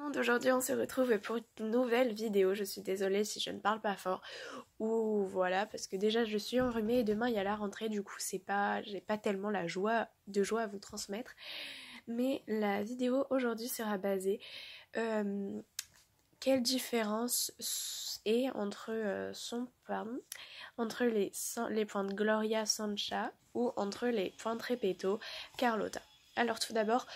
monde, aujourd'hui on se retrouve pour une nouvelle vidéo. Je suis désolée si je ne parle pas fort ou voilà, parce que déjà je suis enrhumée et demain il y a la rentrée, du coup j'ai pas tellement la joie à vous transmettre. Mais la vidéo aujourd'hui sera basée quelle différence est entre entre les pointes Gloria Sancha ou entre les pointes Repetto Carlotta. Alors tout d'abord,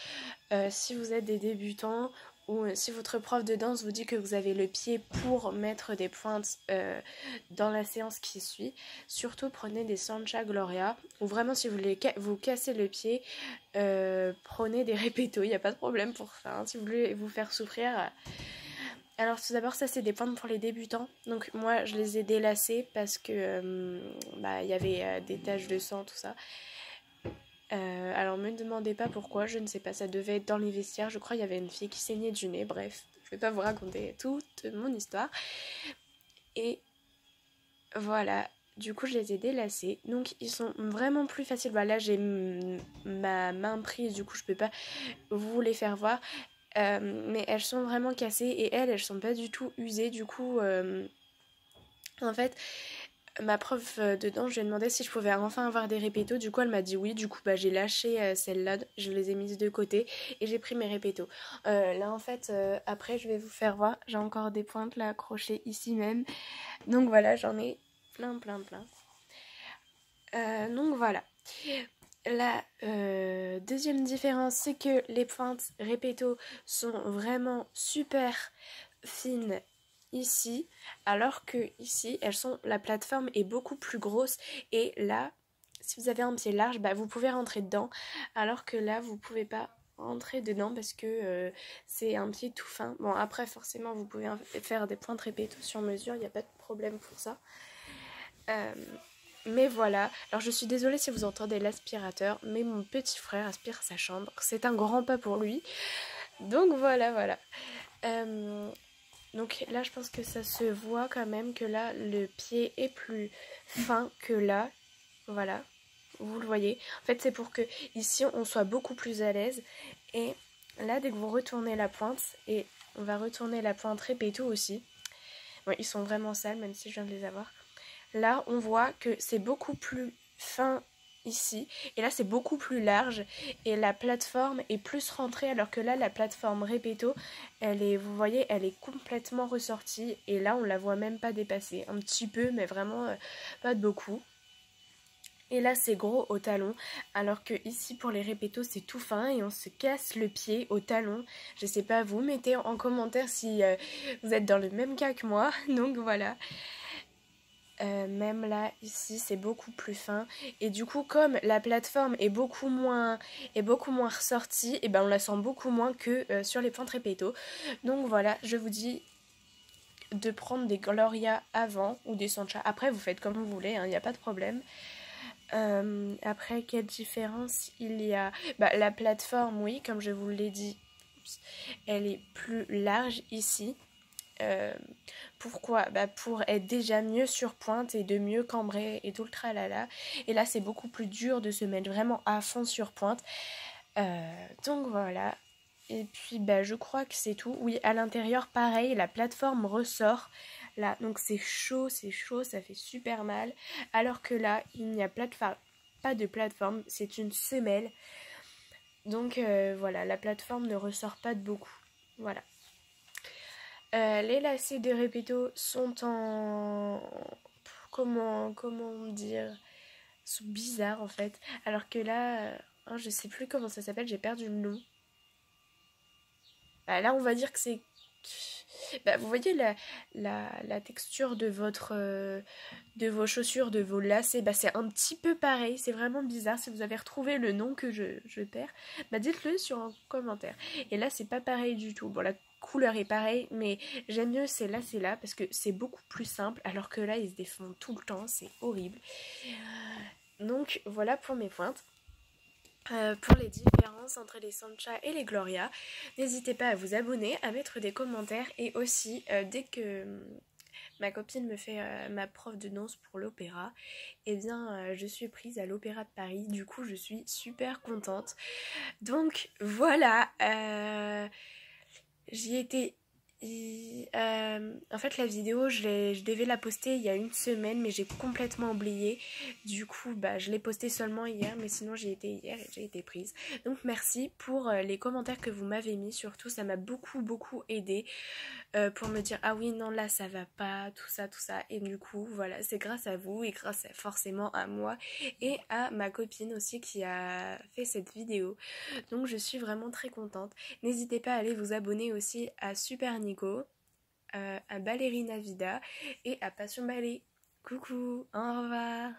si vous êtes des débutants ou si votre prof de danse vous dit que vous avez le pied pour mettre des pointes dans la séance qui suit, surtout prenez des Sancha Gloria, ou vraiment si vous voulez vous casser le pied, prenez des Repetto, il n'y a pas de problème pour ça, hein, si vous voulez vous faire souffrir. Alors tout d'abord, ça c'est des pointes pour les débutants, donc moi je les ai délacées parce que il y avait des taches de sang, tout ça. Alors me demandez pas pourquoi, je ne sais pas, ça devait être dans les vestiaires, je crois qu'il y avait une fille qui saignait du nez, bref, je vais pas vous raconter toute mon histoire. Et voilà, du coup je les ai délacés, donc ils sont vraiment plus faciles. Là j'ai ma main prise, du coup je peux pas vous les faire voir, mais elles sont vraiment cassées et elles sont pas du tout usées, du coup en fait ma prof de danse, je lui ai demandé si je pouvais enfin avoir des Repetto, du coup elle m'a dit oui, du coup j'ai lâché celles-là, je les ai mises de côté et j'ai pris mes Repetto. Là en fait après je vais vous faire voir, j'ai encore des pointes là accrochées ici même, donc voilà, j'en ai plein. Donc voilà. La deuxième différence, c'est que les pointes Repetto sont vraiment super fines ici, alors que ici la plateforme est beaucoup plus grosse, et là si vous avez un pied large, vous pouvez rentrer dedans, alors que là vous pouvez pas rentrer dedans parce que c'est un pied tout fin. Bon, après forcément vous pouvez faire des pointes Repetto sur mesure, il n'y a pas de problème pour ça. Mais voilà, alors je suis désolée si vous entendez l'aspirateur, mais mon petit frère aspire sa chambre, c'est un grand pas pour lui, donc voilà. Donc là je pense que ça se voit quand même que là le pied est plus fin que là, voilà, vous le voyez. En fait c'est pour que ici on soit beaucoup plus à l'aise, et là dès que vous retournez la pointe, et on va retourner la pointe Repetto aussi, bon, ils sont vraiment sales même si je viens de les avoir. Là, on voit que c'est beaucoup plus fin ici, et là c'est beaucoup plus large, et la plateforme est plus rentrée, alors que là la plateforme Repetto, vous voyez, elle est complètement ressortie, et là on la voit même pas dépasser, un petit peu, mais vraiment pas de beaucoup. Et là c'est gros au talon, alors que ici pour les Repetto c'est tout fin et on se casse le pied au talon. Je sais pas, vous mettez en commentaire si vous êtes dans le même cas que moi, donc voilà. Même là, ici, c'est beaucoup plus fin. Et du coup, comme la plateforme est beaucoup moins ressortie, et on la sent beaucoup moins que sur les pointes Repetto. Donc voilà, je vous dis de prendre des Gloria avant ou des Sancha. Après, vous faites comme vous voulez, il n'y a pas de problème. Après, quelle différence il y a? La plateforme, oui, comme je vous l'ai dit, elle est plus large ici. Pourquoi? Pour être déjà mieux sur pointe et de mieux cambrer et tout le tralala. Et là c'est beaucoup plus dur de se mettre vraiment à fond sur pointe. Donc voilà. Et puis je crois que c'est tout. Oui, à l'intérieur pareil, la plateforme ressort. Là, donc c'est chaud, ça fait super mal. Alors que là, il n'y a pas de plateforme, c'est une semelle. Donc voilà, la plateforme ne ressort pas de beaucoup. Voilà. Les lacets de Repetto sont en... Comment dire, sont bizarres en fait. Alors que là, je sais plus comment ça s'appelle, j'ai perdu le nom. Là, on va dire que c'est... vous voyez la texture de de vos chaussures, de vos lacets, c'est un petit peu pareil, c'est vraiment bizarre. Si vous avez retrouvé le nom que je perds, dites-le sur un commentaire. Et là, c'est pas pareil du tout. Bon, la couleur est pareille, mais j'aime mieux ces lacets-là parce que c'est beaucoup plus simple, alors que là, ils se défendent tout le temps, c'est horrible. Donc, voilà pour mes pointes. Pour les différences entre les Sancha et les Gloria, n'hésitez pas à vous abonner, à mettre des commentaires, et aussi dès que ma copine me fait ma prof de danse pour l'opéra, je suis prise à l'Opéra de Paris, du coup je suis super contente. Donc voilà, J'y étais. En fait, la vidéo, je devais la poster il y a une semaine, mais j'ai complètement oublié. Du coup, bah, je l'ai postée seulement hier, mais sinon j'y étais hier et j'ai été prise. Donc merci pour les commentaires que vous m'avez mis. Surtout, ça m'a beaucoup aidé pour me dire ah oui non là ça va pas, tout ça tout ça. Et du coup voilà, c'est grâce à vous et grâce forcément à moi et à ma copine aussi qui a fait cette vidéo. Donc je suis vraiment très contente. N'hésitez pas à aller vous abonner aussi à Super Nico, à Ballerina Vida et à Passion Ballet. Coucou, au revoir.